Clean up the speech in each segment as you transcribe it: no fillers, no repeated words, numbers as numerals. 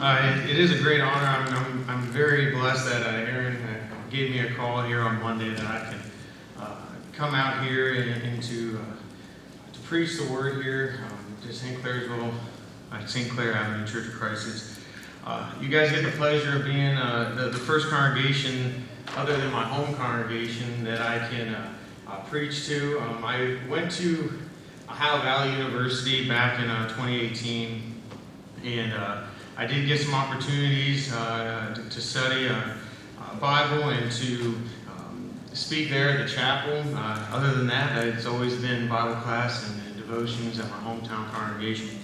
It is a great honor. I'm very blessed that Aaron gave me a call here on Monday that I can come out here and to preach the word here to St. Clairsville, St. Clair Avenue Church of Christ. You guys get the pleasure of being the first congregation, other than my home congregation, that I can preach to. I went to Ohio Valley University back in 2018, and I did get some opportunities to study Bible and to speak there at the chapel. Other than that, it's always been Bible class and devotions at my hometown congregation.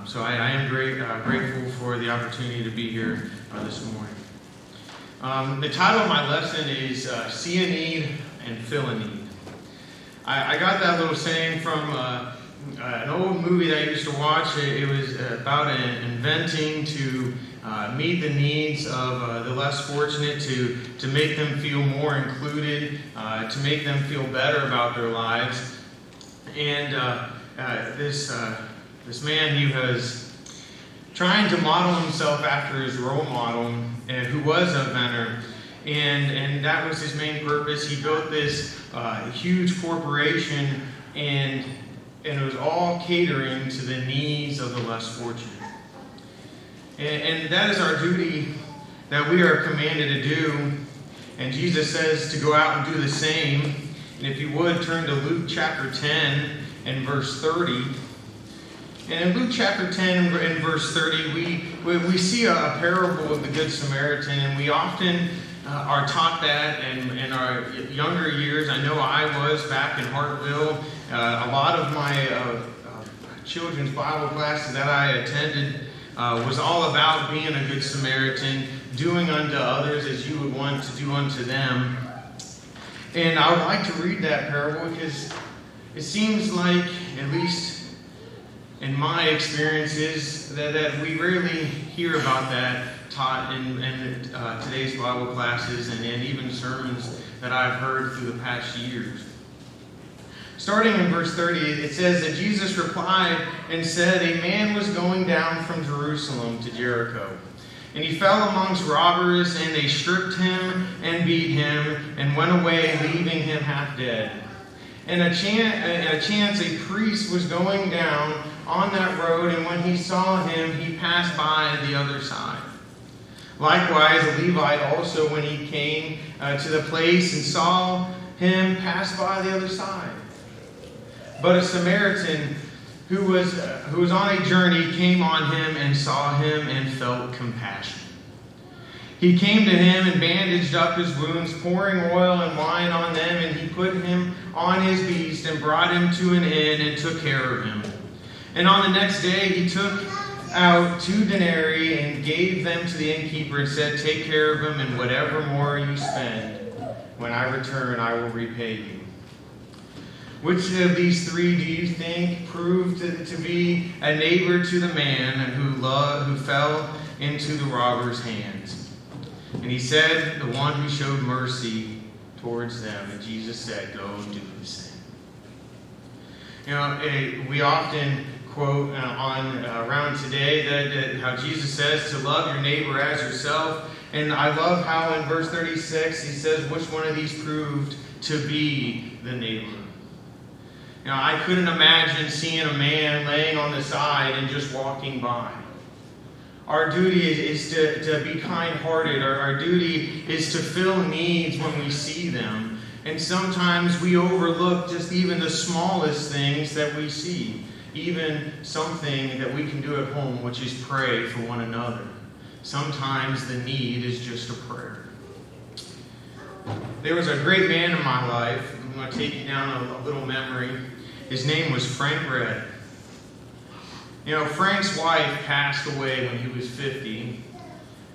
So I am grateful for the opportunity to be here this morning. The title of my lesson is See a Need and Fill a Need. I got that little saying from an old movie that I used to watch. It was about inventing to meet the needs of the less fortunate, to make them feel more included, to make them feel better about their lives. And this man, he was trying to model himself after his role model, and who was a inventor. And that was his main purpose. He built this huge corporation, and it was all catering to the needs of the less fortunate. And that is our duty that we are commanded to do. And Jesus says to go out and do the same. And if you would, turn to Luke chapter 10 and verse 30. And in Luke chapter 10 and verse 30, we see a parable of the Good Samaritan, and we often are taught that in our younger years. I know I was back in Hartville. A lot of my children's Bible classes that I attended was all about being a good Samaritan, doing unto others as you would want to do unto them. And I would like to read that parable because it seems like, at least in my experiences, that we rarely hear about that taught in today's Bible classes and even sermons that I've heard through the past years. Starting in verse 30, it says that Jesus replied and said, "A man was going down from Jerusalem to Jericho, and he fell amongst robbers, and they stripped him and beat him and went away, leaving him half dead. And a chance a priest was going down on that road, and when he saw him, he passed by the other side. Likewise, a Levite also, when he came to the place and saw him, passed by the other side. But a Samaritan who was on a journey came on him and saw him and felt compassion. He came to him and bandaged up his wounds, pouring oil and wine on them, and he put him on his beast and brought him to an inn and took care of him. And on the next day he took out 2 denarii and gave them to the innkeeper and said, 'Take care of him, and whatever more you spend, when I return, I will repay you.' Which of these 3 do you think proved to be a neighbor to the man who fell into the robber's hands? And he said, 'The one who showed mercy towards them.' And Jesus said, 'Go and do the same.'" You know, we often quote around today that how Jesus says to love your neighbor as yourself. And I love how in verse 36 he says, which one of these proved to be the neighbor? You know, I couldn't imagine seeing a man laying on the side and just walking by. Our duty is to be kind-hearted. Our duty is to fill needs when we see them. And sometimes we overlook just even the smallest things that we see. Even something that we can do at home, which is pray for one another. Sometimes the need is just a prayer. There was a great man in my life. I'm going to take you down a little memory. His name was Frank Red. You know, Frank's wife passed away when he was 50,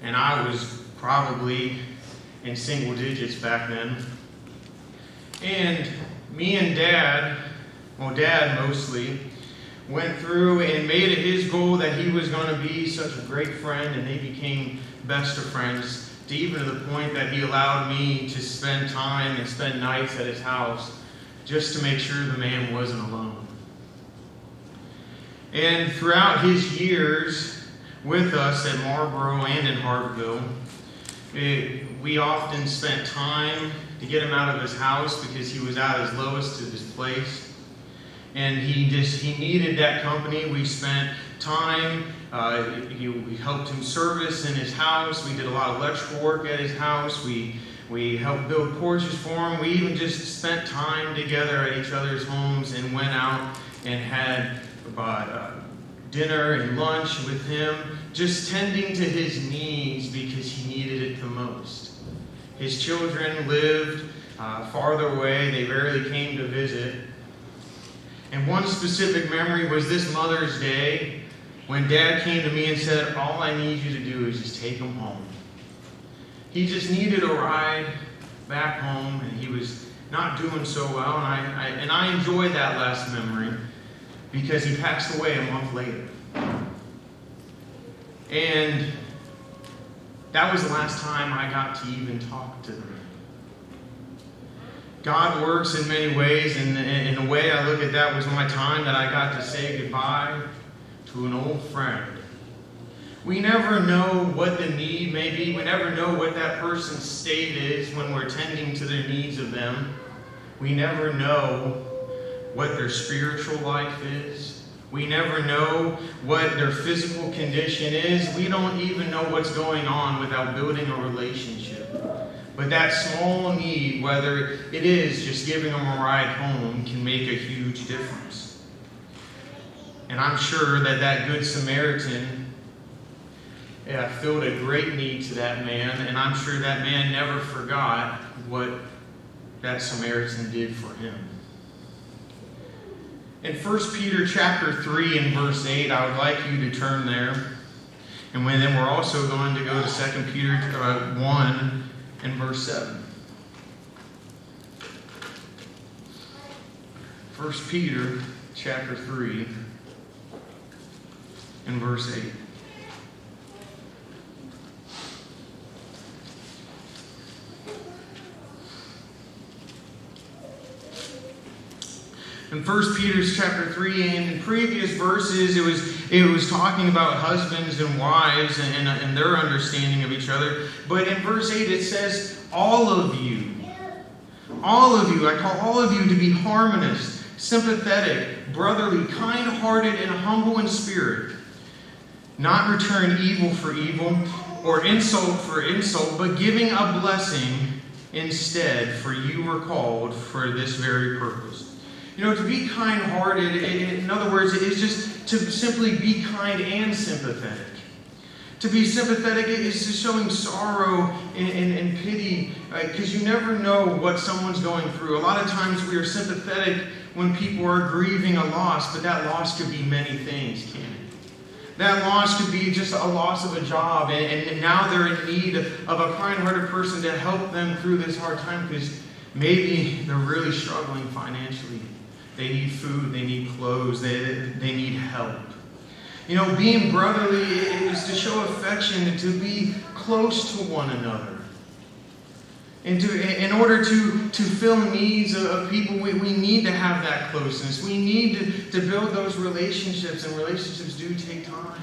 and I was probably in single digits back then. And me and Dad mostly, went through and made it his goal that he was going to be such a great friend, and they became best of friends, to even to the point that he allowed me to spend time and spend nights at his house just to make sure the man wasn't alone. And throughout his years, with us at Marlboro and in Hartville. We often spent time to get him out of his house because he was at his lowest of his place. And he needed that company. We spent time, we helped him service in his house. We did a lot of electrical work at his house. We helped build porches for him. We even just spent time together at each other's homes and went out and had dinner and lunch with him, just tending to his needs because he needed it the most. His children lived farther away. They rarely came to visit. And one specific memory was this Mother's Day when Dad came to me and said, all I need you to do is just take him home. He just needed a ride back home, and he was not doing so well. And I enjoyed that last memory because he passed away a month later. And that was the last time I got to even talk to them. God works in many ways, and in a way I look at that was my time that I got to say goodbye to an old friend. We never know what the need may be. We never know what that person's state is when we're tending to their needs of them. We never know what their spiritual life is. We never know what their physical condition is. We don't even know what's going on without building a relationship. But that small need, whether it is just giving them a ride home, can make a huge difference. And I'm sure that Good Samaritan filled a great need to that man, and I'm sure that man never forgot what that Samaritan did for him. In 1 Peter chapter 3 and verse 8, I would like you to turn there. And then we're also going to go to 2 Peter 1 and verse 7. 1 Peter chapter 3 and verse 8. In 1 Peter chapter 3 and in previous verses, it was talking about husbands and wives and their understanding of each other. But in verse 8 it says, all of you, I call all of you to be harmonious, sympathetic, brotherly, kind-hearted, and humble in spirit. Not return evil for evil or insult for insult, but giving a blessing instead, for you were called for this very purpose. To be kind-hearted, in other words, it is just to simply be kind and sympathetic. To be sympathetic is just showing sorrow and pity, because you never know what someone's going through. A lot of times we are sympathetic when people are grieving a loss, but that loss could be many things, can't it? That loss could be just a loss of a job, and now they're in need of a kind-hearted person to help them through this hard time, because maybe they're really struggling financially. They need food, they need clothes, they need help. Being brotherly is to show affection, to be close to one another. And in order to fill needs of people, we need to have that closeness. We need to build those relationships, and relationships do take time.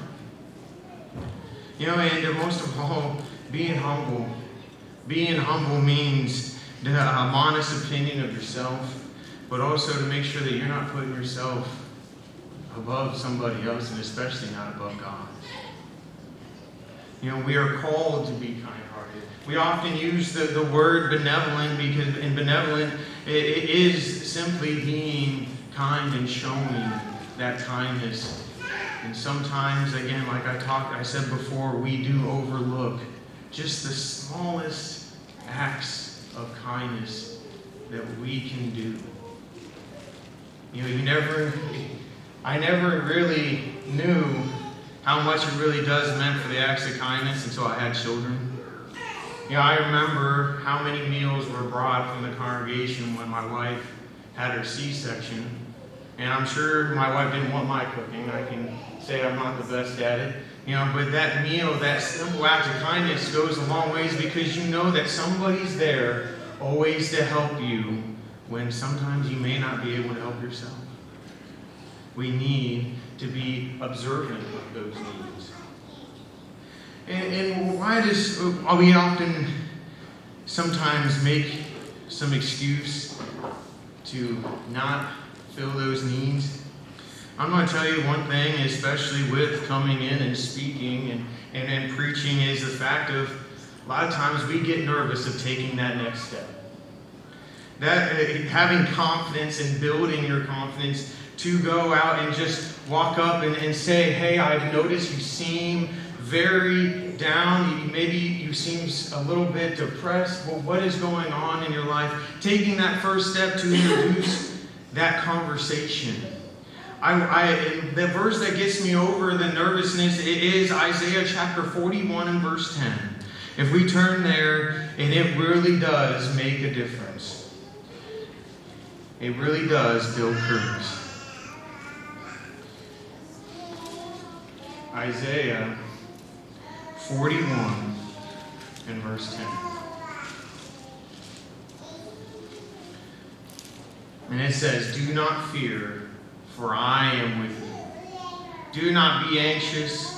And most of all, being humble. Being humble means to have an honest opinion of yourself, but also to make sure that you're not putting yourself above somebody else, and especially not above God. We are called to be kind-hearted. We often use the word benevolent, because in benevolent, it is simply being kind and showing that kindness. And sometimes, again, like I said before, we do overlook just the smallest acts of kindness that we can do. I never really knew how much it really does meant for the acts of kindness until I had children. I remember how many meals were brought from the congregation when my wife had her C-section. And I'm sure my wife didn't want my cooking. I can say I'm not the best at it. But that meal, that simple act of kindness goes a long ways, because you know that somebody's there always to help you when sometimes you may not be able to help yourself. We need to be observant of those needs. And why does we often sometimes make some excuse to not fill those needs? I'm going to tell you one thing, especially with coming in and speaking and preaching, is the fact of a lot of times we get nervous of taking that next step. That having confidence and building your confidence to go out and just walk up and say, hey, I've noticed you seem very down. Maybe you seem a little bit depressed. Well, what is going on in your life? Taking that first step to introduce that conversation. The verse that gets me over the nervousness is Isaiah chapter 41 and verse 10. If we turn there, and it really does make a difference. It really does build courage. Isaiah 41 and verse 10. And it says, do not fear, for I am with you. Do not be anxious.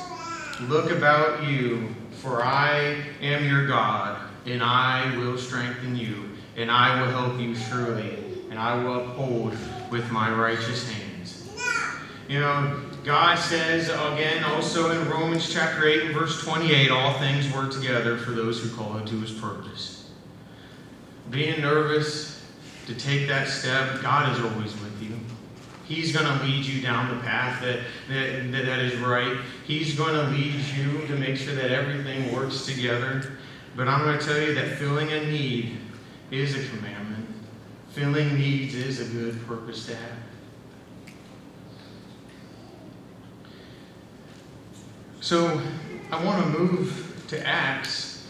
Look about you, for I am your God, and I will strengthen you, and I will help you surely, and I will uphold with my righteous hands. You know, God says, again, also in Romans chapter 8 and verse 28, all things work together for those who call into his purpose. Being nervous to take that step, God is always with you. He's going to lead you down the path that is right. He's going to lead you to make sure that everything works together. But I'm going to tell you that filling a need is a commandment. Filling needs is a good purpose to have. So I want to move to Acts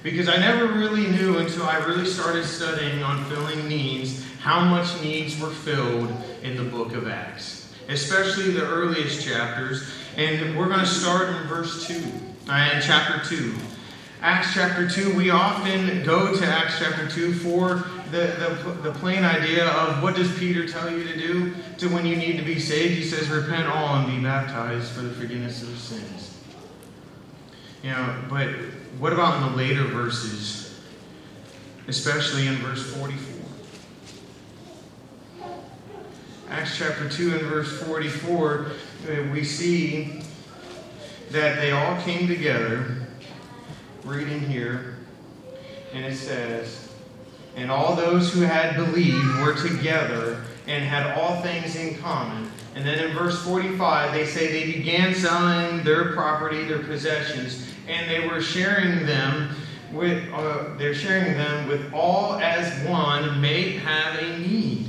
because I never really knew until I really started studying on filling needs how much needs were filled in the book of Acts, especially the earliest chapters. And we're going to start in verse 2, in chapter 2. Acts chapter 2, we often go to Acts chapter 2 for the plain idea of what does Peter tell you to do to when you need to be saved. He says, repent all and be baptized for the forgiveness of sins. You know, but what about in the later verses, especially in verse 44? Acts chapter 2 and verse 44, we see that they all came together, reading here, and it says, and all those who had believed were together and had all things in common. And then in verse 45, they say they began selling their property, their possessions, and they were sharing them with all as one may have a need.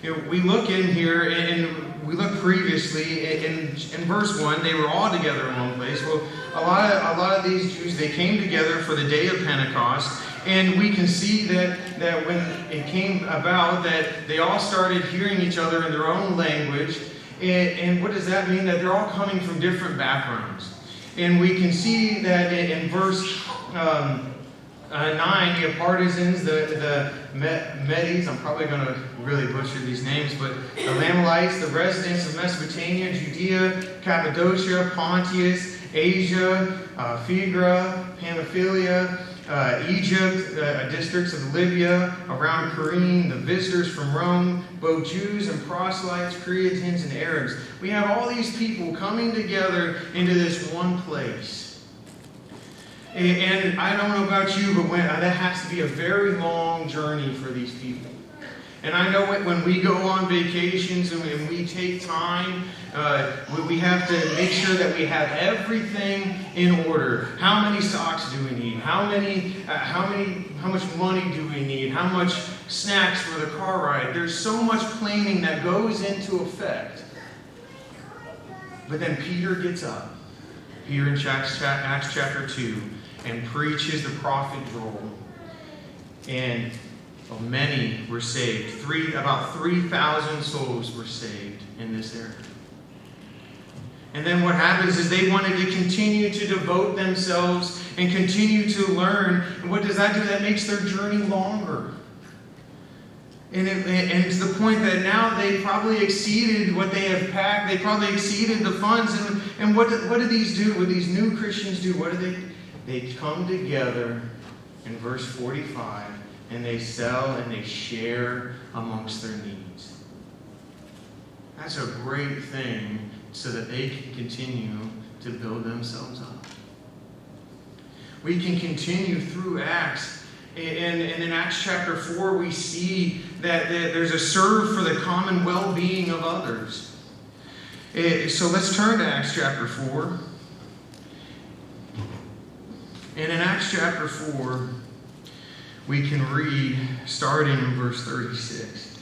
You know, we look in here and we look previously in verse 1, they were all together in one place. Well, a lot of these Jews, they came together for the day of Pentecost, and we can see that when it came about that they all started hearing each other in their own language. And what does that mean? That they're all coming from different backgrounds. And we can see that in verse 9, the partisans, the Medes, I'm probably going to really butcher these names, but the Lamanites, the residents of Mesopotamia, Judea, Cappadocia, Pontus, Asia, Phrygia, Pamphylia, Egypt, districts of Libya, around Cyrene, the visitors from Rome, both Jews and proselytes, Cretans and Arabs. We have all these people coming together into this one place. And I don't know about you, but that has to be a very long journey for these people. And I know when we go on vacations and we take time, we have to make sure that we have everything in order. How many socks do we need? How much money do we need? How much snacks for the car ride? There's so much planning that goes into effect. But then Peter gets up here in Acts chapter 2 and preaches the prophet Joel. And many were saved. About 3,000 souls were saved in this area. And then what happens is they wanted to continue to devote themselves and continue to learn. And what does that do? That makes their journey longer. And to the point that now they probably exceeded what they have packed. They probably exceeded the funds. And what do these do? What do these new Christians do? What do they? They come together in verse 45 and they sell and they share amongst their needs. That's a great thing so that they can continue to build themselves up. We can continue through Acts. And in Acts chapter 4, we see that there's a serve for the common well-being of others. So let's turn to Acts chapter 4. And in Acts chapter 4, we can read starting in verse 36.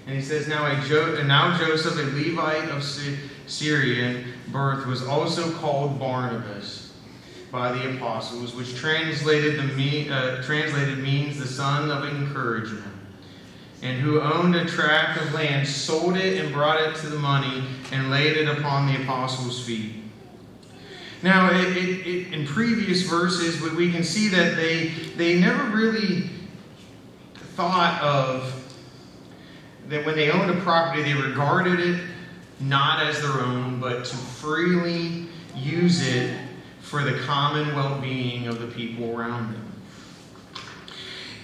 And he says, Now Joseph, a Levite of Syrian birth, was also called Barnabas by the apostles, which translated means the son of encouragement, and who owned a tract of land, sold it and brought it to the money and laid it upon the apostles' feet. Now, in previous verses, we can see that they never really thought of that when they owned a property, they regarded it not as their own, but to freely use it for the common well-being of the people around them.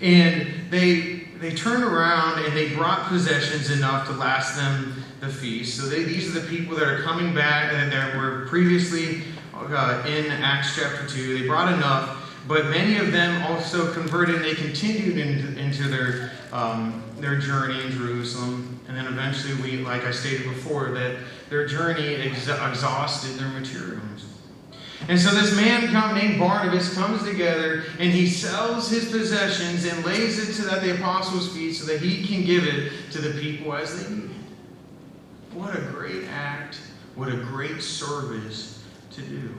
And they turned around and they brought possessions enough to last them the feast. So these are the people that are coming back that were previously in Acts chapter 2. They brought enough, but many of them also converted and they continued into their journey in Jerusalem. And then eventually, like I stated before, that their journey exhausted their materials. And so this man named Barnabas comes together and he sells his possessions and lays it at the apostles' feet so that he can give it to the people as they need it. What a great act. What a great service to do.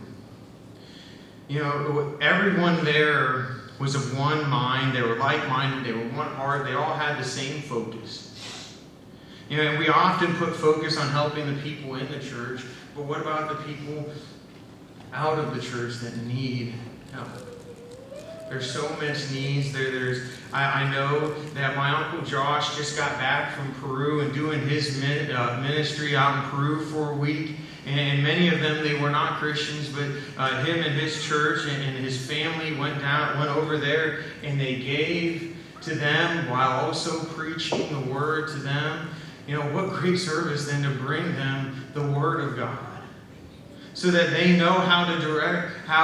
You know, everyone there was of one mind. They were like-minded. They were one heart. They all had the same focus. You know, and we often put focus on helping the people in the church, but what about the people out of the church that need help? There's so much needs. I know that my Uncle Josh just got back from Peru and doing his ministry out in Peru for a week. And many of them, they were not Christians, but him and his church and his family went over there and they gave to them while also preaching the word to them. You know, what great service then to bring them the word of God, so that they know how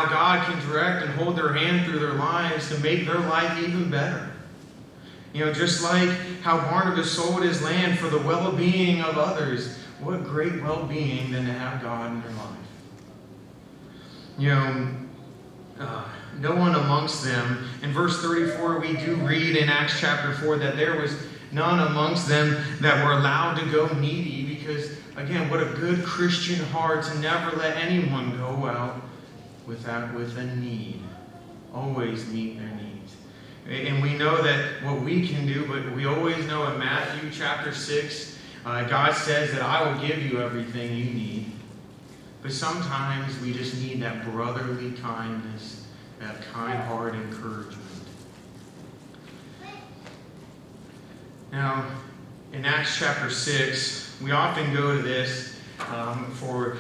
God can direct and hold their hand through their lives to make their life even better. You know, just like how Barnabas sold his land for the well-being of others, what great well-being than to have God in their life. You know, no one amongst them. In verse 34, we do read in Acts chapter 4 that there was none amongst them that were allowed to go needy, because, again, what a good Christian heart to never let anyone go out with a need. Always meet their needs. And we know that what we can do, but we always know in Matthew chapter 6, God says that I will give you everything you need. But sometimes we just need that brotherly kindness, that kind heart encouragement. Now, in Acts chapter 6, we often go to this for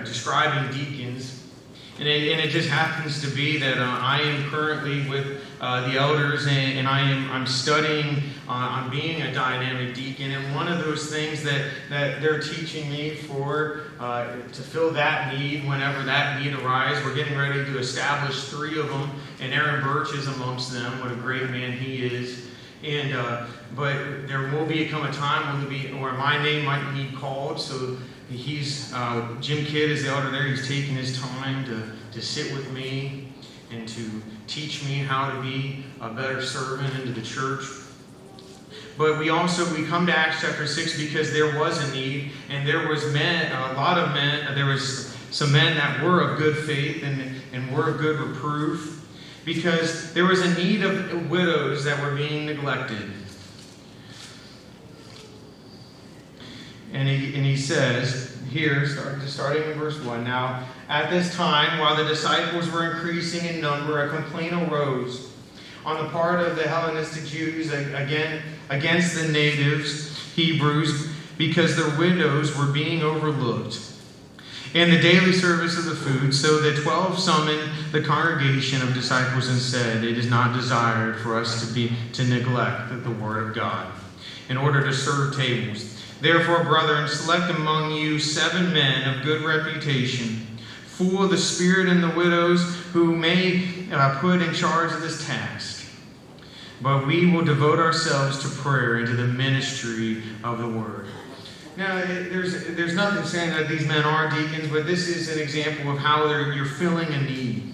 describing deacons. And it just happens to be that I am currently with the elders, and I'm studying on being a dynamic deacon. And one of those things that they're teaching me to fill that need whenever that need arises. We're getting ready to establish 3 of them, and Aaron Birch is amongst them. What a great man he is. And but there will become a time where my name might be called. So Jim Kidd is the elder there. He's taking his time to sit with me and to teach me how to be a better servant into the church. But we come to Acts chapter 6 because there was a need, and there was a lot of men. There was some men that were of good faith and were of good reproof, because there was a need of widows that were being neglected. And he says here, starting in verse 1, Now, at this time, while the disciples were increasing in number, a complaint arose on the part of the Hellenistic Jews, again, against the natives, Hebrews, because their widows were being overlooked in the daily service of the food. So the 12 summoned the congregation of disciples and said, "It is not desired for us to neglect the word of God in order to serve tables. Therefore, brethren, select among you 7 men of good reputation, full of the Spirit and the widows, who may put in charge of this task. But we will devote ourselves to prayer and to the ministry of the word." Now, there's nothing saying that these men are deacons, but this is an example of how you're filling a need.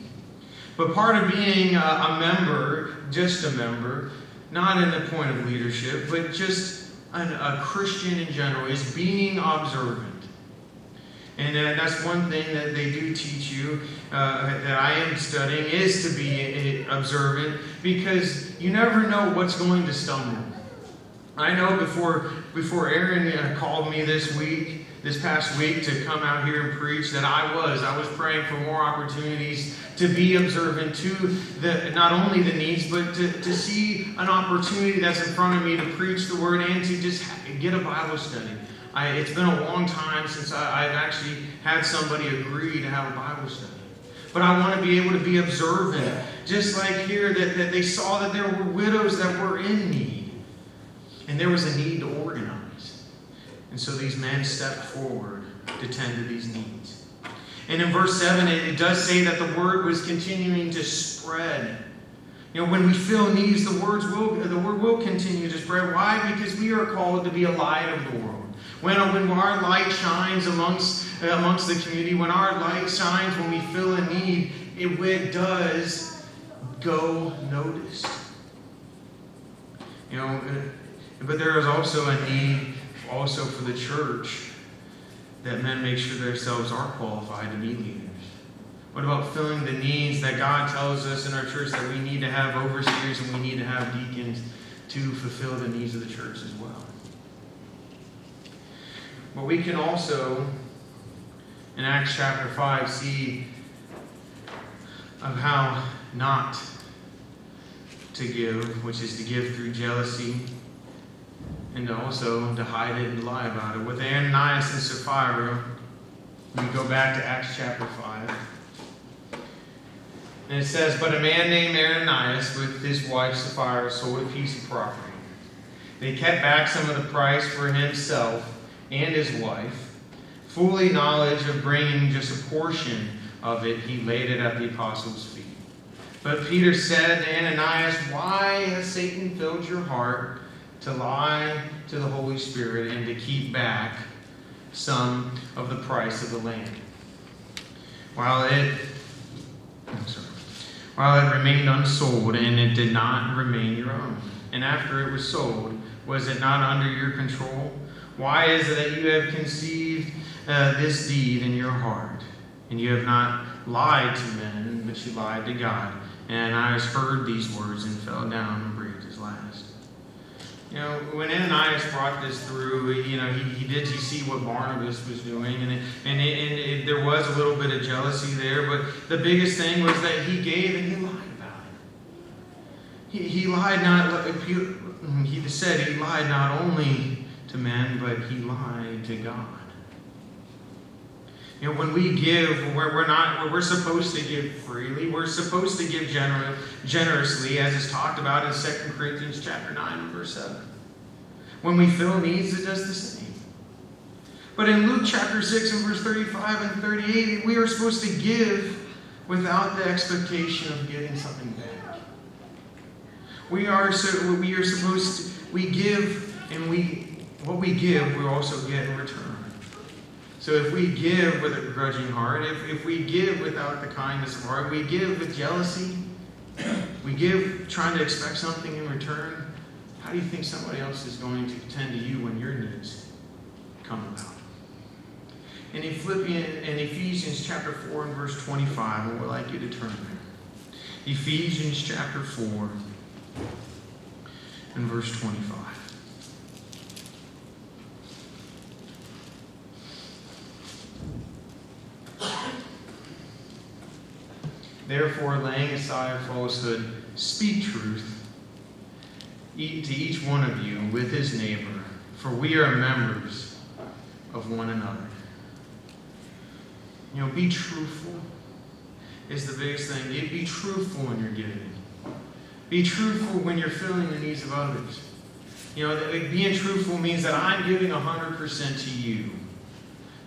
But part of being a member, just a member, not in the point of leadership, but just a Christian in general, is being observant. And that's one thing that they do teach you, that I am studying, is to be observant, because you never know what's going to stumble. I know before Aaron called me this past week to come out here and preach, that I was praying for more opportunities to be observant to not only the needs, but to see an opportunity that's in front of me to preach the word and to just get a Bible study. It's been a long time since I've actually had somebody agree to have a Bible study. But I want to be able to be observant, just like here, that they saw that there were widows that were in need. And there was a need to organize. And so these men stepped forward to tend to these needs. And in verse 7, it does say that the word was continuing to spread. You know, when we feel needs, the word will continue to spread. Why? Because we are called to be a light of the world. When our light shines amongst the community, when our light shines, when we feel a need, it does go noticed. You know, but there is also a need also for the church that men make sure themselves are qualified to be leaders. What about filling the needs that God tells us in our church that we need to have overseers and we need to have deacons to fulfill the needs of the church as well? But we can also, in Acts chapter 5, see of how not to give, which is to give through jealousy, and also to hide it and lie about it. With Ananias and Sapphira, we go back to Acts chapter 5. And it says, "But a man named Ananias with his wife Sapphira sold a piece of property. They kept back some of the price for himself and his wife. Fully knowledge of bringing just a portion of it, he laid it at the apostles' feet. But Peter said to Ananias, 'Why has Satan filled your heart to lie to the Holy Spirit and to keep back some of the price of the land? While it remained unsold, and it did not remain your own. And after it was sold, was it not under your control? Why is it that you have conceived this deed in your heart? And you have not lied to men, but you lied to God.' And Ananias heard these words and fell down and breathed his last." You know, when Ananias brought this through, you know, he did see what Barnabas was doing, and there was a little bit of jealousy there, but the biggest thing was that he gave and he lied about it. He lied not. He said he lied not only to men, but he lied to God. You know, when we give, we're supposed to give freely. We're supposed to give generously, as is talked about in 2 Corinthians chapter 9 and verse 7. When we fill needs, it does the same. But in Luke chapter 6 and verse 35 and 38, we are supposed to give without the expectation of getting something back. We give, and what we give, we also get in return. So if we give with a grudging heart, if we give without the kindness of heart, we give with jealousy, we give trying to expect something in return, how do you think somebody else is going to tend to you when your needs come about? In Ephesians chapter 4 and verse 25, I would like you to turn there. Ephesians chapter 4 and verse 25. Therefore, laying aside falsehood, speak truth to each one of you with his neighbor, for we are members of one another. Be truthful is the biggest thing. Be truthful when you're giving. Be truthful when you're filling the needs of others. Being truthful means that I'm giving 100% to you.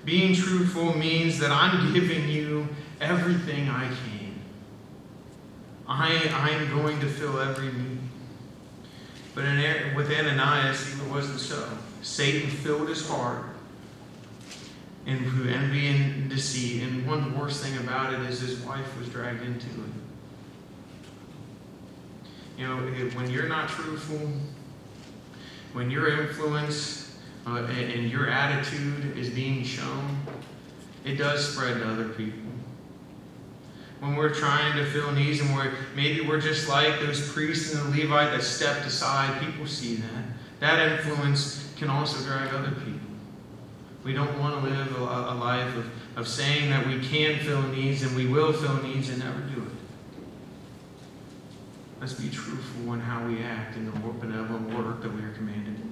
Being truthful means that I'm giving you everything I can. I'm going to fill every need. But with Ananias, it wasn't so. Satan filled his heart and through envy and deceit. And one worst thing about it is his wife was dragged into it. When you're not truthful, when your influence and your attitude is being shown, it does spread to other people. When we're trying to fill needs and maybe we're just like those priests and the Levite that stepped aside, people see that. That influence can also drag other people. We don't want to live a life of saying that we can fill needs and we will fill needs and never do it. Let's be truthful in how we act in the benevolent work that we are commanded to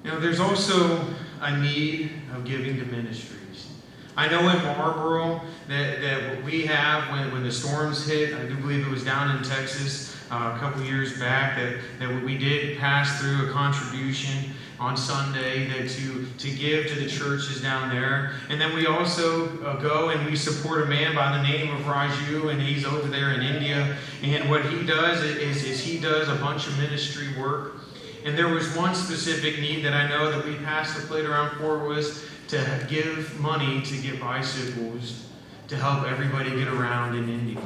do. There's also a need of giving to ministries. I know in Marlboro that we have, when the storms hit, I do believe it was down in Texas a couple years back, that we did pass through a contribution on Sunday to give to the churches down there. And then we also go and we support a man by the name of Raju, and he's over there in India. And what he does is he does a bunch of ministry work. And there was one specific need that I know that we passed the plate around for, was to give money to get bicycles to help everybody get around in India.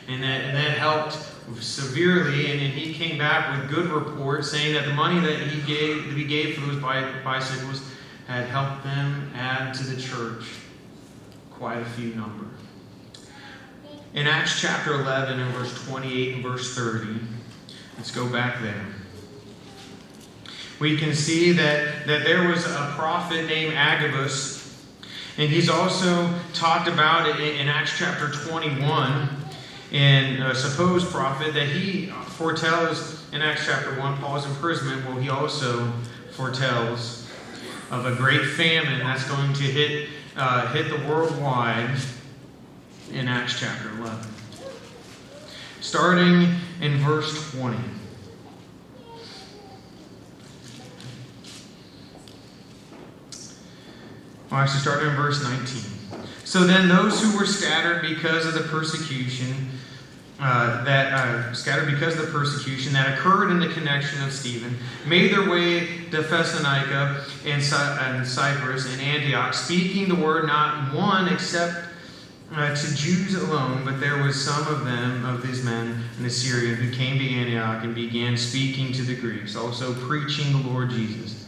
And that helped severely, and he came back with good reports saying that the money that he gave for those bicycles had helped them add to the church quite a few number. In Acts chapter 11 and verse 28 and verse 30, let's go back there. We can see that there was a prophet named Agabus, and he's also talked about it in Acts chapter 21, and a supposed prophet that he foretells in Acts chapter 1, Paul's imprisonment. Well, he also foretells of a great famine that's going to hit the worldwide in Acts chapter 11. Starting in verse 20. Well, actually, starting in verse 19. So then those who were scattered because of the persecution that occurred in the connection of Stephen made their way to Thessalonica and Cyprus and Antioch, speaking the word not one except to Jews alone, but there was some of them, of these men in Assyria, who came to Antioch and began speaking to the Greeks, also preaching the Lord Jesus.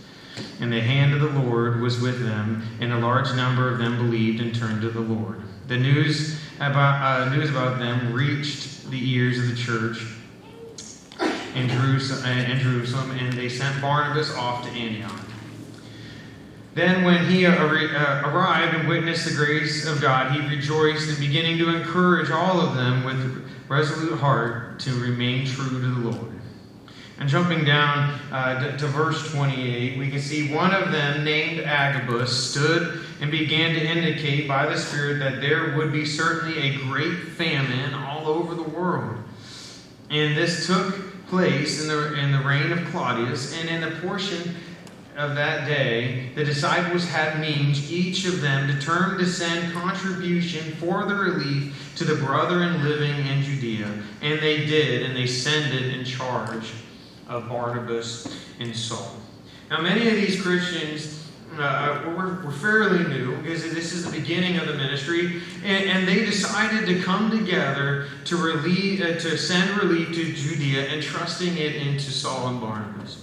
And the hand of the Lord was with them, and a large number of them believed and turned to the Lord. The news about them reached the ears of the church in Jerusalem, and they sent Barnabas off to Antioch. Then when he arrived and witnessed the grace of God, he rejoiced, and beginning to encourage all of them with resolute heart to remain true to the Lord. And jumping down to verse 28, we can see one of them, named Agabus, stood and began to indicate by the Spirit that there would be certainly a great famine all over the world. And this took place in the reign of Claudius, and in the portion of that day, the disciples had means, each of them, determined to send contribution for the relief to the brethren living in Judea. And they did, and they sent it in charge of Barnabas and Saul. Now, many of these Christians were fairly new, because this is the beginning of the ministry, and they decided to come together to send relief to Judea, entrusting it into Saul and Barnabas.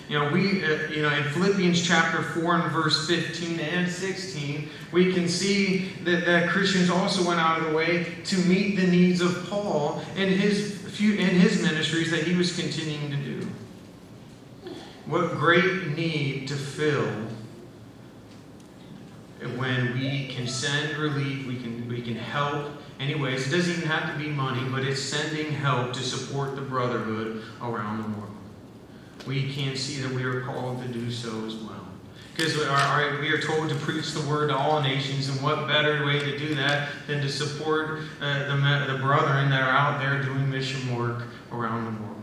In Philippians chapter 4 and verse 15 and 16, we can see that Christians also went out of the way to meet the needs of Paul in his ministries that he was continuing to do. What great need to fill when we can send relief, we can help anyways. It doesn't even have to be money, but it's sending help to support the brotherhood around the world. We can see that we are called to do so as well. Because we are told to preach the word to all nations, and what better way to do that than to support the brethren that are out there doing mission work around the world.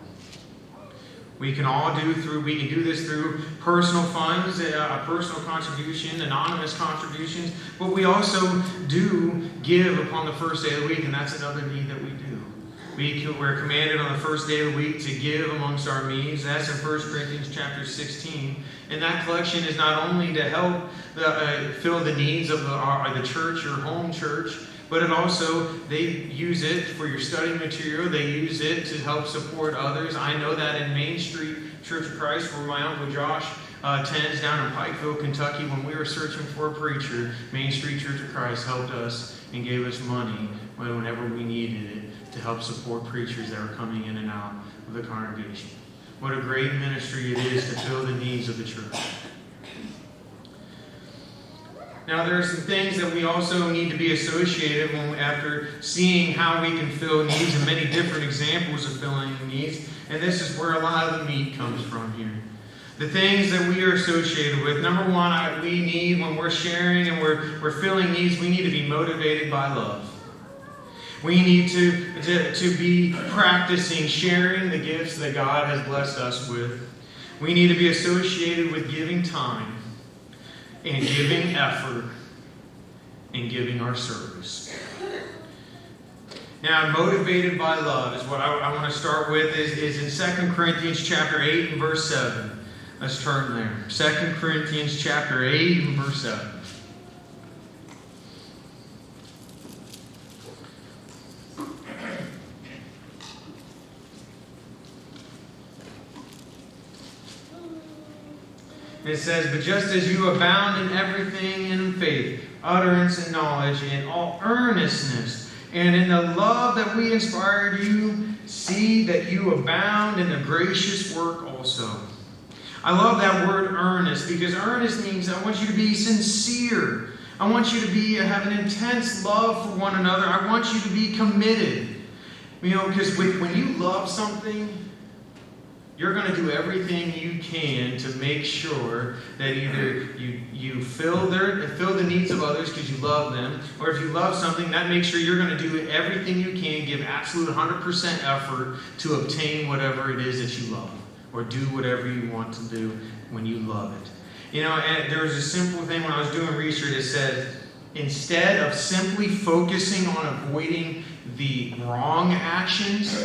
We can do this through personal funds, a personal contribution, anonymous contributions, but we also do give upon the first day of the week, and that's another need that we do. We're commanded on the first day of the week to give amongst our means. That's in 1 Corinthians chapter 16. And that collection is not only to help fill the needs of the church, your home church, but it also, they use it for your study material. They use it to help support others. I know that in Main Street Church of Christ, where my Uncle Josh attends down in Pikeville, Kentucky, when we were searching for a preacher, Main Street Church of Christ helped us and gave us money whenever we needed it to help support preachers that were coming in and out of the congregation. What a great ministry it is to fill the needs of the church. Now, there are some things that we also need to be associated after seeing how we can fill needs and many different examples of filling needs. And this is where a lot of the meat comes from here. The things that we are associated with. Number one, we need, when we're sharing and we're filling needs, we need to be motivated by love. We need to be practicing sharing the gifts that God has blessed us with. We need to be associated with giving time and giving effort and giving our service. Now, motivated by love is what I want to start with, is in 2 Corinthians chapter 8 and verse 7. Let's turn there. 2 Corinthians chapter 8 and verse 7. It says, "But just as you abound in everything in faith, utterance and knowledge, in all earnestness, and in the love that we inspired you, see that you abound in the gracious work also." I love that word earnest, because earnest means I want you to be sincere. I want you to have an intense love for one another. I want you to be committed. Because when you love something, you're going to do everything you can to make sure that either you fill the needs of others because you love them, or if you love something, that makes sure you're going to do everything you can, give absolute 100% effort to obtain whatever it is that you love, or do whatever you want to do when you love it. And there was a simple thing when I was doing research that said, instead of simply focusing on avoiding the wrong actions,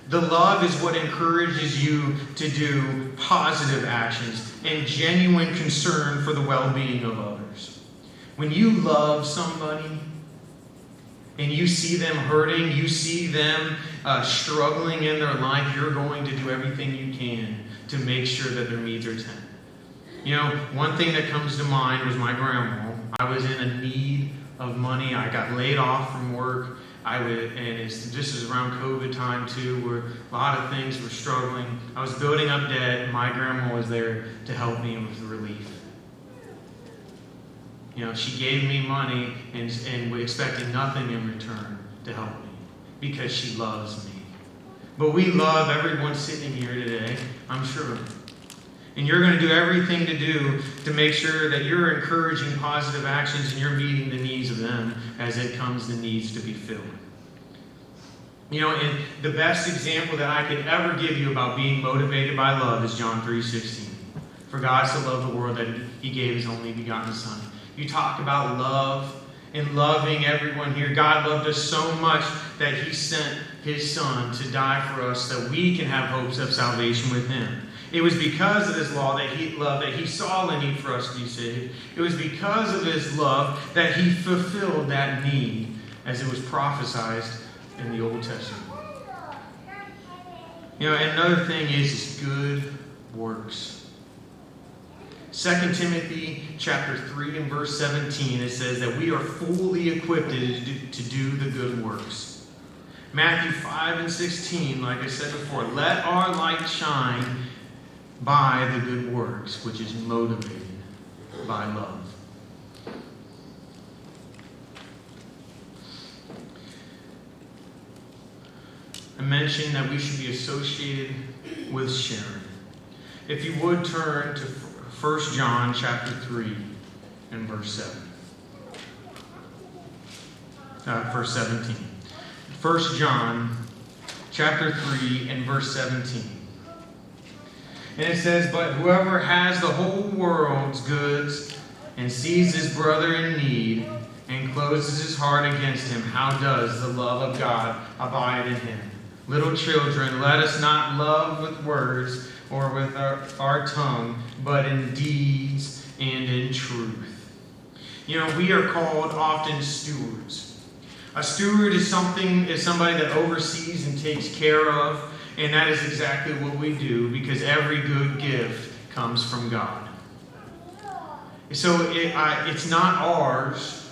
the love is what encourages you to do positive actions and genuine concern for the well-being of others. When you love somebody and you see them hurting, you see them struggling in their life, you're going to do everything you can to make sure that their needs are met. One thing that comes to mind was my grandma. I was in a need of money. I got laid off from work. This is around COVID time too, where a lot of things were struggling. I was building up debt, and my grandma was there to help me with relief. She gave me money and expecting nothing in return to help me, because she loves me. But we love everyone sitting here today, I'm sure. And you're going to do everything to make sure that you're encouraging positive actions and you're meeting the needs of them as it comes to needs to be filled. And the best example that I could ever give you about being motivated by love is John 3:16. "For God so loved the world that He gave His only begotten Son." You talk about love and loving everyone here. God loved us so much that He sent His Son to die for us so that we can have hopes of salvation with Him. It was because of His law that He saw the need for us to be saved. It was because of His love that He fulfilled that need as it was prophesied in the Old Testament. And another thing is good works. 2 Timothy chapter 3 and verse 17, it says that we are fully equipped to do the good works. Matthew 5 and 16, like I said before, "Let our light shine by the good works," which is motivated by love. a mention that we should be associated with sharing. If you would turn to 1 John chapter 3 and verse 7. Verse 17. 1 John chapter 3 and verse 17. And it says, "But whoever has the whole world's goods and sees his brother in need and closes his heart against him, how does the love of God abide in him? Little children, let us not love with words or with our tongue, but in deeds and in truth." You know, we are called often stewards. A steward is somebody that oversees and takes care of, and that is exactly what we do, because every good gift comes from God. So it's not ours.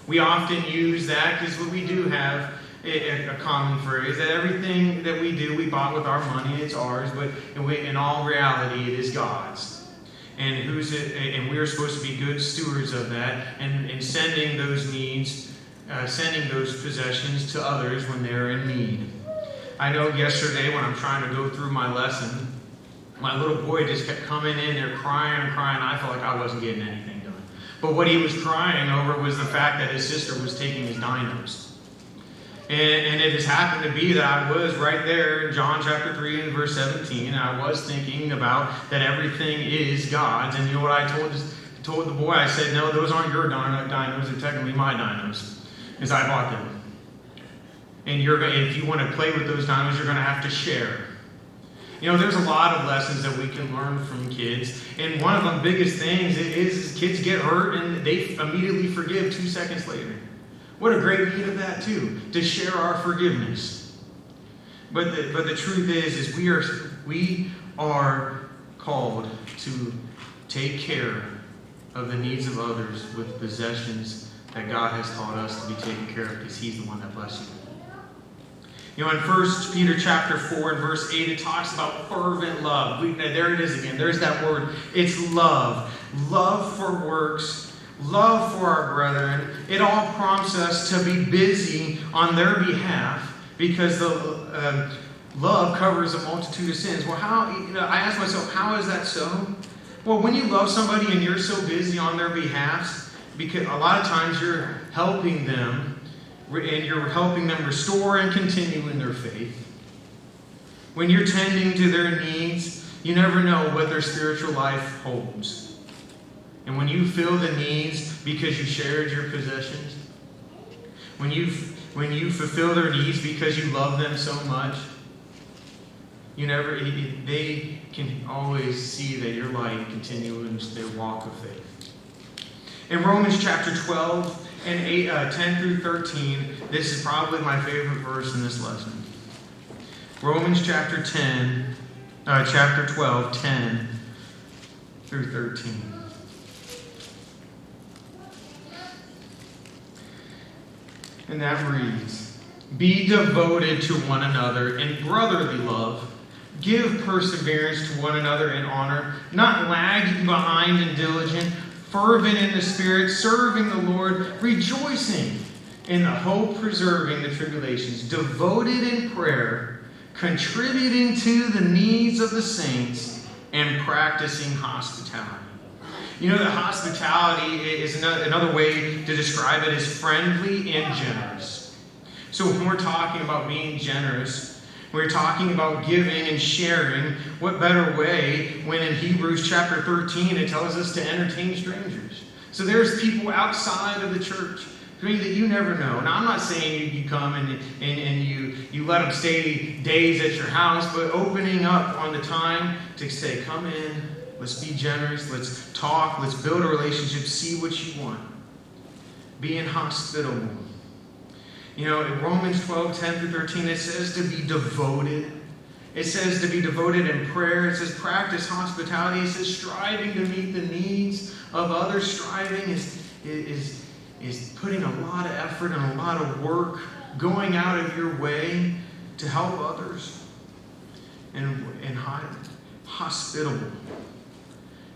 We often use that because we do have a common phrase that everything that we do, we bought with our money, it's ours, but in all reality, it is God's. And we're supposed to be good stewards of that, and sending those needs, sending those possessions to others when they're in need. I know yesterday when I'm trying to go through my lesson, my little boy just kept coming in there crying and crying. I felt like I wasn't getting anything done. But what he was crying over was the fact that his sister was taking his dinos. And it just happened to be that I was right there in John chapter 3 and verse 17. And I was thinking about that everything is God's. And you know what I told the boy? I said, no, those aren't your dinos. They're technically my dinos, because I bought them. And if you want to play with those dinos, you're going to have to share. You know, there's a lot of lessons that we can learn from kids. And one of the biggest things is kids get hurt and they immediately forgive 2 seconds later. What a great need of that too, to share our forgiveness. But the truth is we are called to take care of the needs of others with possessions that God has taught us to be taken care of, because He's the one that blesses you. You know, in 1 Peter chapter 4 and verse 8, it talks about fervent love. There it is again. There's that word. It's love. Love for works. Love for our brethren. It all prompts us to be busy on their behalf, because the love covers a multitude of sins. Well, I ask myself, how is that so? Well, when you love somebody and you're so busy on their behalf, because a lot of times you're helping them, and you're helping them restore and continue in their faith. When you're tending to their needs, you never know what their spiritual life holds. And when you fill the needs because you shared your possessions, when you fulfill their needs because you love them so much, they can always see that your light continues their walk of faith. In Romans chapter 12 and 10 through 13, this is probably my favorite verse in this lesson. Romans chapter 12, 10 through 13. And that reads, "Be devoted to one another in brotherly love. Give perseverance to one another in honor, not lagging behind in diligent, fervent in the Spirit, serving the Lord, rejoicing in the hope, preserving the tribulations, devoted in prayer, contributing to the needs of the saints, and practicing hospitality." You know that hospitality is another way to describe it is friendly and generous. So when we're talking about being generous, we're talking about giving and sharing. What better way when in Hebrews chapter 13 it tells us to entertain strangers. So there's people outside of the church that you never know. Now I'm not saying you come and you let them stay days at your house, but opening up on the time to say, come in, let's be generous, let's talk, let's build a relationship, see what you want. Being hospitable. You know, in Romans 12, 10 through 13, it says to be devoted. It says to be devoted in prayer. It says practice hospitality. It says striving to meet the needs of others. Striving is putting a lot of effort and a lot of work, going out of your way to help others. And hospitable.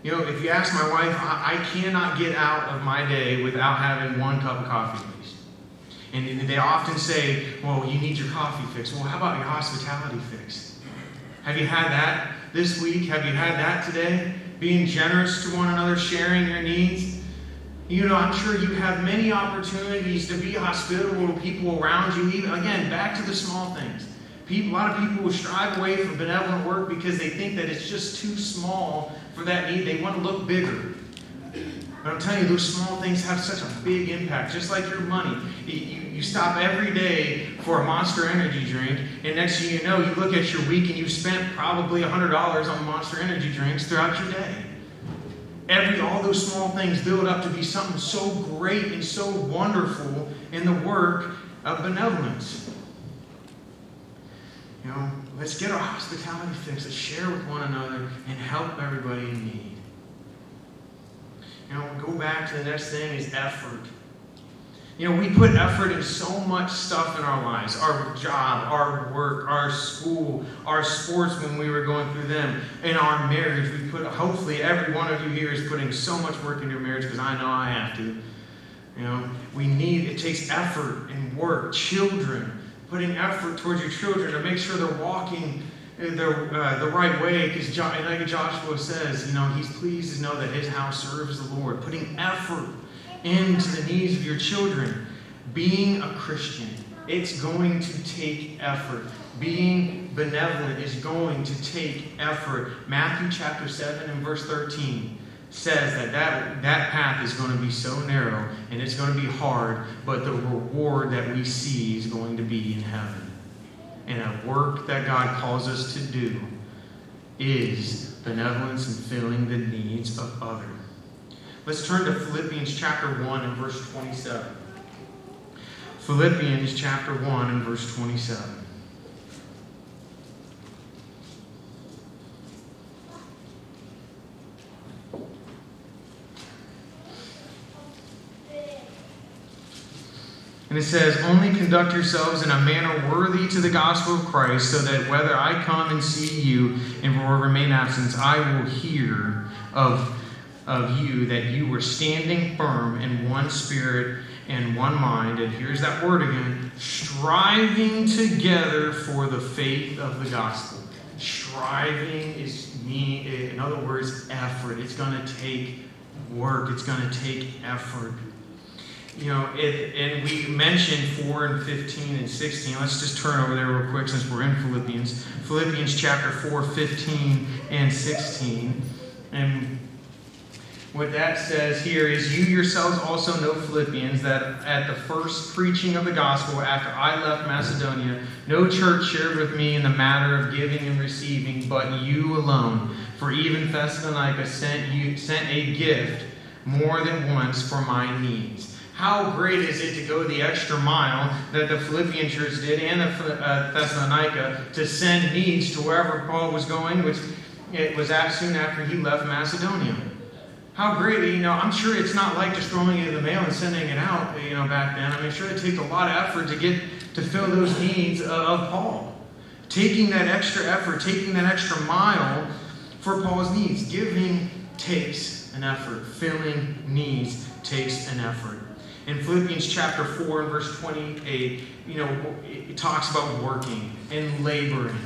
You know, if you ask my wife, I cannot get out of my day without having one cup of coffee at least. And they often say, well, you need your coffee fixed. Well, how about your hospitality fixed? Have you had that this week? Have you had that today? Being generous to one another, sharing your needs. You know, I'm sure you have many opportunities to be hospitable to people around you. Even, again, back to the small things. A lot of people will strive away from benevolent work because they think that it's just too small for that need. They want to look bigger. But I'm telling you, those small things have such a big impact. Just like your money. You stop every day for a Monster Energy drink, and next thing you know, you look at your week and you've spent probably $100 on Monster Energy drinks throughout your day. All those small things build up to be something so great and so wonderful in the work of benevolence. You know, let's get our hospitality fixed. Let's share with one another and help everybody in need. You know, go back to the next thing is effort. You know, we put effort in so much stuff in our lives. Our job, our work, our school, our sports when we were going through them. In our marriage, hopefully every one of you here is putting so much work into your marriage because I know I have to. You know, it takes effort and work. Children, putting effort towards your children to make sure they're walking the right way, because like Joshua says, you know, he's pleased to know that his house serves the Lord. Putting effort into the needs of your children. Being a Christian, it's going to take effort. Being benevolent is going to take effort. Matthew chapter 7 and verse 13 says that path is going to be so narrow and it's going to be hard, but the reward that we see is going to be in heaven. And a work that God calls us to do is benevolence and filling the needs of others. Let's turn to Philippians chapter 1 and verse 27. Philippians chapter 1 and verse 27. And it says, only conduct yourselves in a manner worthy to the gospel of Christ, so that whether I come and see you and or remain absent, I will hear of you that you were standing firm in one spirit and one mind. And here's that word again, striving together for the faith of the gospel. Striving in other words, effort. It's going to take work. It's going to take effort. You know, and we mentioned 4 and 15 and 16. Let's just turn over there real quick since we're in Philippians. Philippians chapter 4, 15 and 16. And what that says here is, you yourselves also know, Philippians, that at the first preaching of the gospel after I left Macedonia, no church shared with me in the matter of giving and receiving, but you alone. For even Thessalonica sent a gift more than once for my needs. How great is it to go the extra mile that the Philippian church did and the Thessalonica to send needs to wherever Paul was going, which it was soon after he left Macedonia. How great, you know, I'm sure it's not like just throwing it in the mail and sending it out, you know, back then. I mean, sure it takes a lot of effort to fill those needs of Paul. Taking that extra effort, taking that extra mile for Paul's needs. Giving takes an effort. Filling needs takes an effort. In Philippians chapter 4 and verse 28, you know, it talks about working and laboring.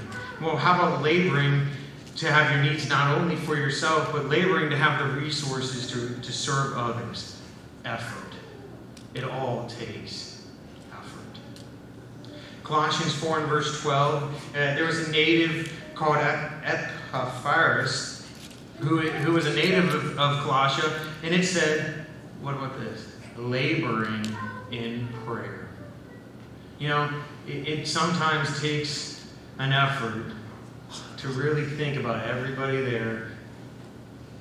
Well, how about laboring to have your needs not only for yourself, but laboring to have the resources to serve others? Effort. It all takes effort. Colossians 4 and verse 12, there was a native called Epaphras who was a native of Colossia, and it said, what about this? Laboring in prayer. You know, it sometimes takes an effort to really think about everybody there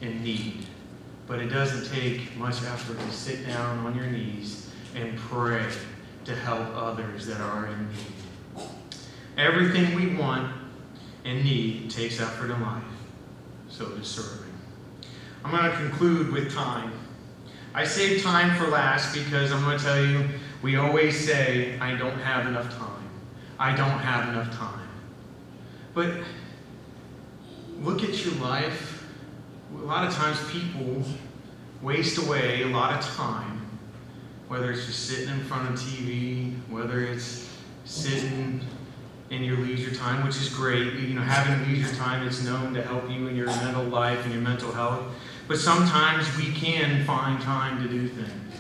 in need. But it doesn't take much effort to sit down on your knees and pray to help others that are in need. Everything we want and need takes effort in life. So does serving. I'm going to conclude with time. I saved time for last because I'm going to tell you, we always say, I don't have enough time. I don't have enough time. But look at your life. A lot of times people waste away a lot of time whether it's just sitting in front of TV, whether it's sitting in your leisure time, which is great. Having leisure time is known to help you in your mental life and your mental health. But sometimes we can find time to do things,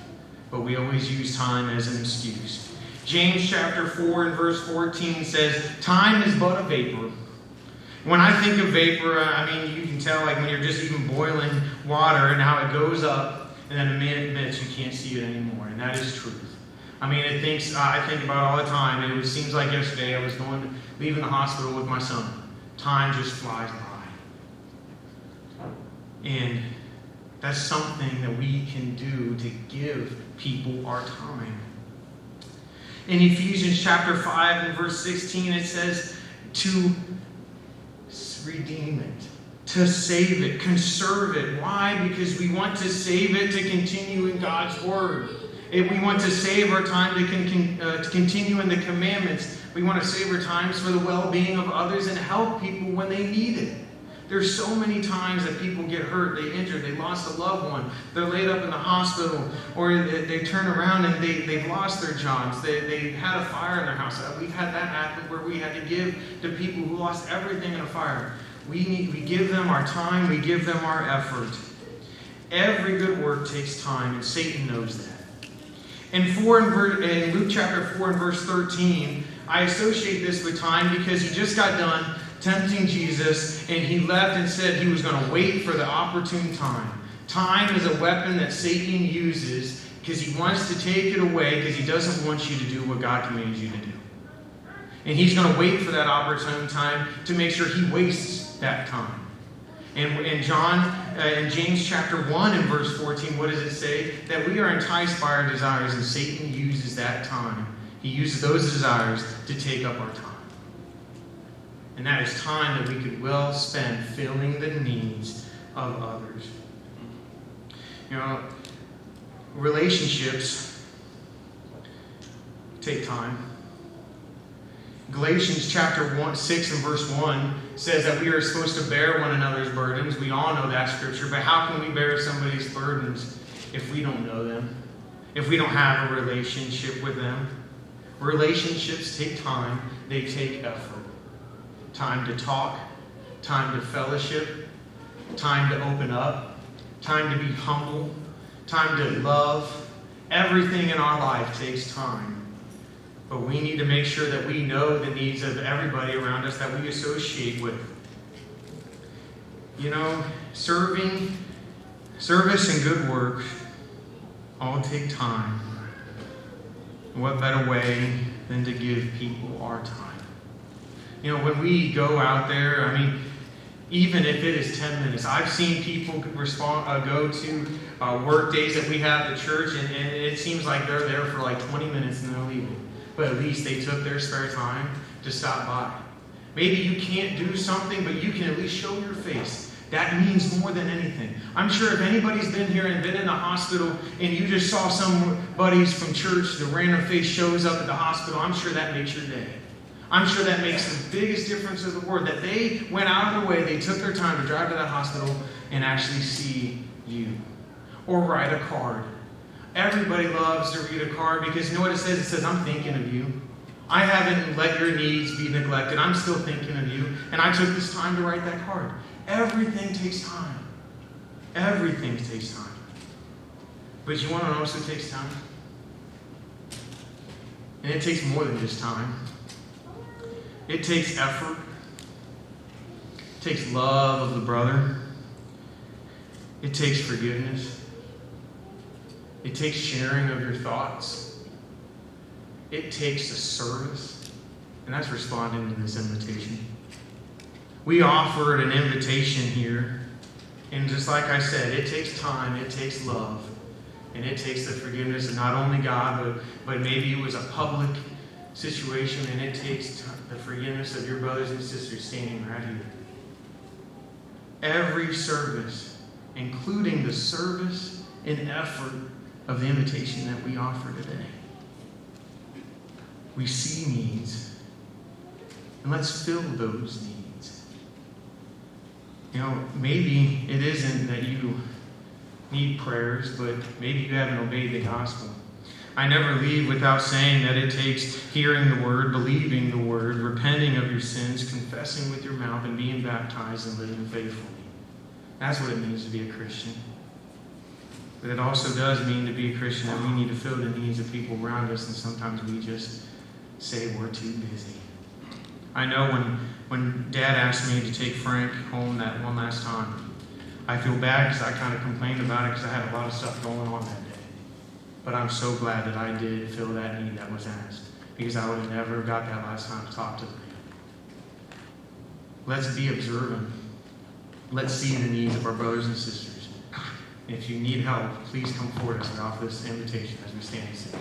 but we always use time as an excuse. James chapter 4 and verse 14 says, time is but a vapor. When I think of vapor, you can tell like when you're just even boiling water and how it goes up, and then in a minute you can't see it anymore, and that is truth. I think about all the time, and it seems like yesterday I was leaving the hospital with my son. Time just flies by. And that's something that we can do to give people our time. In Ephesians chapter 5 and verse 16, it says to redeem it, to save it, conserve it. Why? Because we want to save it to continue in God's Word. We want to save our time to continue in the commandments. We want to save our times for the well-being of others and help people when they need it. There's so many times that people get hurt, they injured, they lost a loved one, they're laid up in the hospital, or they turn around and they've lost their jobs, they had a fire in their house. We've had that happen where we had to give to people who lost everything in a fire. We give them our time, we give them our effort. Every good work takes time, and Satan knows that. In Luke chapter 4 and verse 13, I associate this with time because he just got done tempting Jesus, and he left and said he was going to wait for the opportune time. Time is a weapon that Satan uses because he wants to take it away because he doesn't want you to do what God commands you to do. And he's going to wait for that opportune time to make sure he wastes that time. And in James chapter 1 and verse 14, what does it say? That we are enticed by our desires, and Satan uses that time. He uses those desires to take up our time. And that is time that we could well spend filling the needs of others. Relationships take time. Galatians chapter 6 and verse 1 says that we are supposed to bear one another's burdens. We all know that scripture, but how can we bear somebody's burdens if we don't know them? If we don't have a relationship with them? Relationships take time. They take effort. Time to talk, time to fellowship, time to open up, time to be humble, time to love. Everything in our life takes time. But we need to make sure that we know the needs of everybody around us that we associate with. Service and good work all take time. What better way than to give people our time? When we go out there, even if it is 10 minutes, I've seen people go to work days that we have at church, and it seems like they're there for like 20 minutes and they're leaving. But at least they took their spare time to stop by. Maybe you can't do something, but you can at least show your face. That means more than anything. I'm sure if anybody's been here and been in the hospital and you just saw somebody's from church, the random face shows up at the hospital, I'm sure that makes your day. I'm sure that makes the biggest difference of the word, that they went out of the way, they took their time to drive to that hospital and actually see you. Or write a card. Everybody loves to read a card because you know what it says? It says, I'm thinking of you. I haven't let your needs be neglected. I'm still thinking of you. And I took this time to write that card. Everything takes time. Everything takes time. But you want to know what else takes time? And it takes more than just time. It takes effort. It takes love of the brother. It takes forgiveness. It takes sharing of your thoughts. It takes a service. And that's responding to this invitation. We offered an invitation here. And just like I said, it takes time, it takes love, and it takes the forgiveness of not only God, but maybe it was a public situation, and it takes the forgiveness of your brothers and sisters standing right here. Every service, including the service and effort of the invitation that we offer today. We see needs, and let's fill those needs. Maybe it isn't that you need prayers, but maybe you haven't obeyed the gospel. I never leave without saying that it takes hearing the word, believing the word, repenting of your sins, confessing with your mouth, and being baptized and living faithfully. That's what it means to be a Christian. But it also does mean to be a Christian that we need to fill the needs of people around us, and sometimes we just say we're too busy. I know when Dad asked me to take Frank home that one last time, I feel bad because I kind of complained about it because I had a lot of stuff going on that day. But I'm so glad that I did fill that need that was asked, because I would have never got that last time to talk to them. Let's be observant. Let's see the needs of our brothers and sisters. If you need help, please come forward as we offer this invitation as we stand and sing.